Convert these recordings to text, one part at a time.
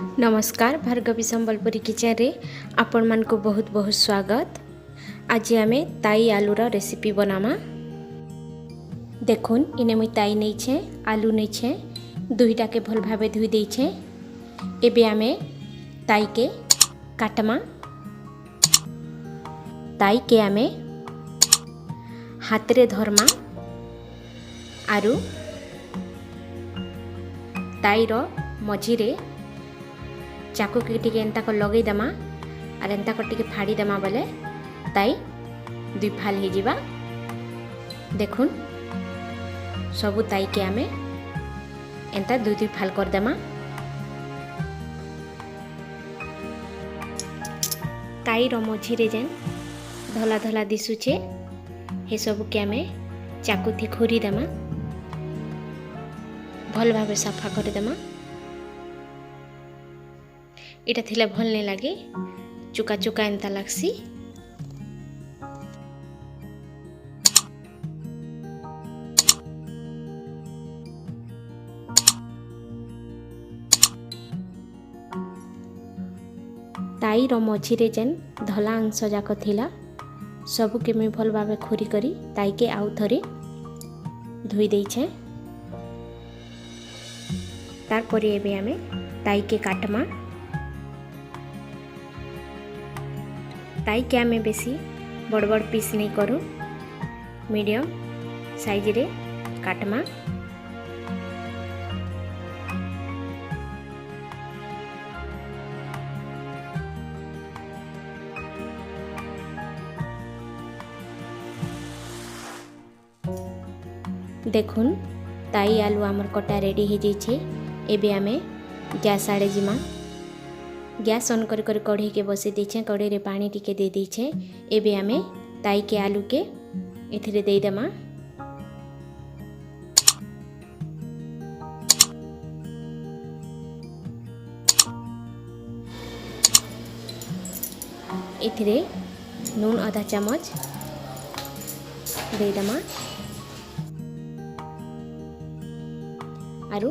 नमस्कार भार्गवी संबलपुरी किचन रे आपण मान को बहुत बहुत स्वागत। आज आमे ताई आलूर रेसिपी बनामा। देखुन इने मुई ताई नहीं छे आलू नहीं छे दुईटा के भल भावे धुई दे छे। एबे आमे ताई के काटमा। ताई के आमे हाथ रे धरमा आरु ताई रो मझी रे चाकू के टिके एंता को लगे दमा और एंता को टिके फाड़ी दमा बोले ताई दुई फाल हो जावा। देखुन सबु ताई के आमे एंता दुई दुई फाल कर दमा। ताई रो मझी रे जेन धला धला दिसुचे हे सबु के आमे चाकू थी खोरी दमा भल भावे सफा कर दमा। इटा थिला भल नहीं लगे चुका चुका एंता लागसी। ताई रो मझी रे जेन धला अंश जाक थिला सबु के मैं भल भावे खोरी करी ताई के आउ थरे धोई दे छे। तार परे एबे आमे ताई के काटमा। ताई के आमे बेसी बड़ बड़ पीस नहीं करूँ मीडियम साइज रे काटमा। देखुन ताई आलू आमर कटा रेडी हो जाइए। एबे आमे गैस आड़े जिमा। गैस ऑन कर कढ़ई के बसे दीछे। कढ़ई रे पानी टिके दे दीछे। एबे आमे ताई के आलू के इथिरे दे दमा। इथिरे नून आधा चम्मच दे दमा आरु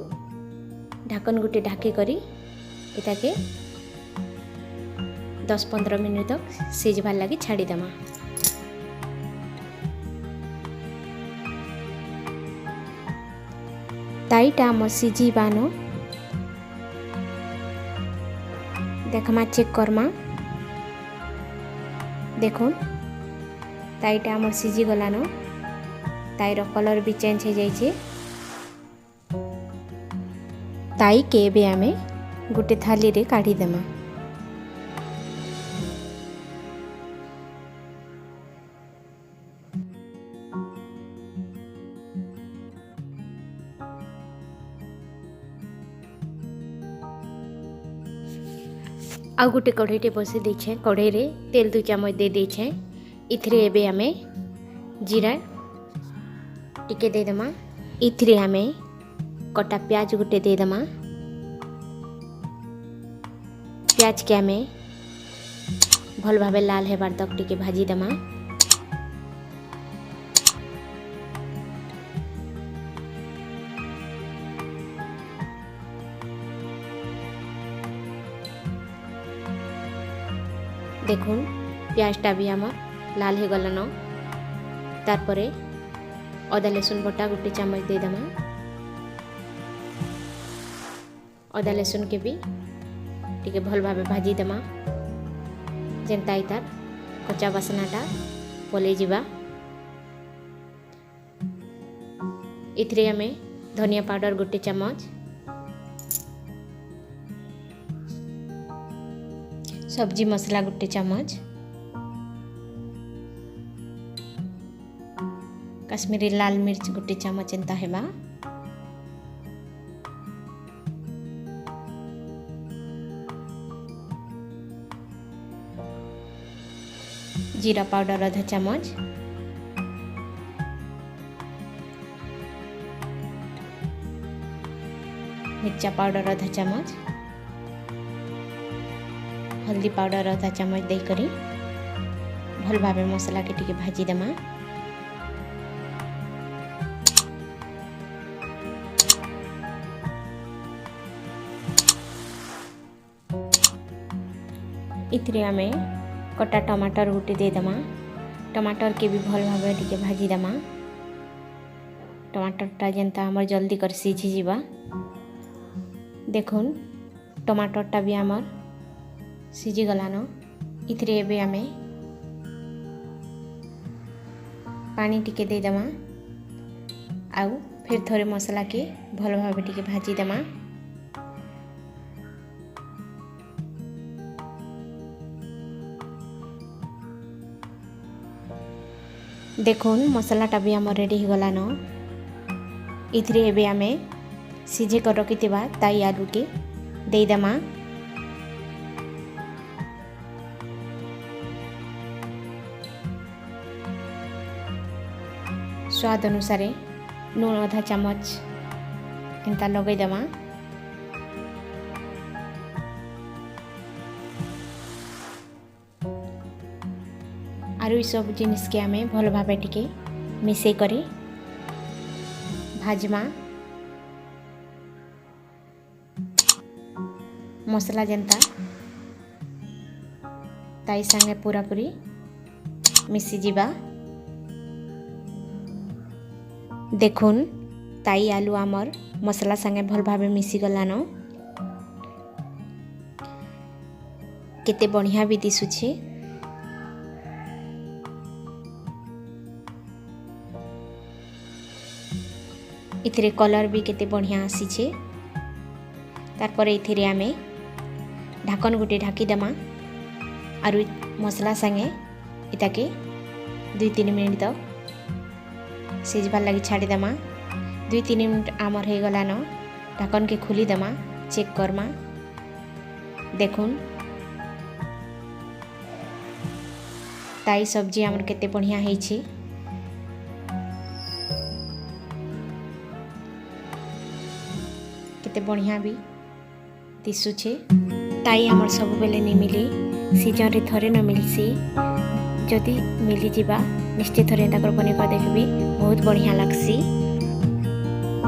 ढाकन गुटे ढाकी करी इता के 10-15 मिनट तक सिझबार लगी छाड़ी दमा। ताईटा आम सिझीबानो देखमा चेक करमा। देखुन ताईटा आम सिझी गलानो। ताईर कलर भी चेंज हो जाइए। ताई के एबे आमे गोटे थाली रे काढ़ी देमा। आ गोटे कढ़ईटे बसे देछे। कढ़ई रे तेल 2 चम्मच दे देछे। इथिरे एबे आमे जीरा टिके दे दमा। इथिरे आमे कटा प्याज गोटे दे दमा। प्याज के आमे भल भावे लाल हेबार तक टिके भाजी दमा। देखुन प्याजटा भी आम लाल हो गलान। तार परे अदा लहसुन बटा गोटे चम्मच दे दमा। अदा लहसुन के भी टिके भल भावे भाजी दमा जेनता तार कच्चा बासनाटा पलै जिबा। इथिरे आमे धनिया पाउडर गोटे चम्मच, सब्जी मसला गोटे चम्मच, कश्मीरी लाल मिर्च गोटे चम्मच एंता हेबा। जीरा पाउडर आधा चम्मच, मिर्चा पाउडर आधा चम्मच, हल्दी पाउडर आधा चम्मच दे करी भल भावे मसला के टिके भाजी दमा। इतरे आमे कटा टमाटर गुटे देदेमा। टमाटर के भी भल भाव टिके भाजी देमा। टमाटरटा जेनता आमर जल्दी कर सीझी जीवा। देखुन टमाटरटा भी आमर सीझी गलान। इतरे एबे आमे पानी टिके देदेमा। आउ फिर थोड़े मसला के भल भाव टिके भाजी देमा। देखुन मसलाटा भी आम रेडी हो गलान। इथरे एबे आमे सीझे कर रखिथिबा ताई आलू के देदेमा। स्वाद अनुसार नून आधा चामच एंता लगई देमा। आरु ई सब जिनिस के आमे भल भाबे टिके मिसई करी भाजमा। मसला जेनता ताई संगे पूरा पूरी मिसी जीवा। देखुन ताई आलू आमर मसला संगे भल भाबे मिसी गलान। केते बढ़िया भी दिसुछे। इथरे कलर भी केते बढ़िया आसीछे। तार इथिरे आमे ढाकन गुटे ढाकी देमा। आरु मसला संगे इताके 2-3 मिनट तक सिझबार लगी छाड़ी देमा। 2-3 मिनट आमर हो गलान। ढाकन के खोली देमा, चेक करमा। देखुन ताई सब्जी आमर केते बढ़िया हेछि। केते बढ़िया भी दिसुछे। ताई आमर सब बेले नहीं मिली, सीजन रे थरे न मिलसी। जदि मिली जीवा निश्चित थरे ताकर बनेका देखबी, बहुत बढ़िया लागसी।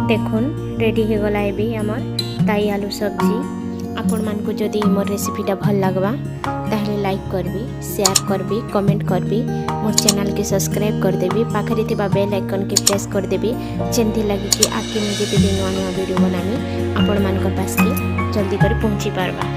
देखुन रेडी हो गला एबी आमर ताई आलू सब्जी। आपण मान को जदि मोर रेसिपीटा भल लागबा ताहले लाइक करबी, शेयर करबी, कमेंट करबी, मोर चैनल के सब्सक्राइब कर देबी। पाखरे थिबा बेल आइकन के प्रेस कर देबी, जेंति लागि कि आके मु जेते भी नवा नवा वीडियो बनामी आपण मान को पास के जल्दी कर पहुंची पारबा।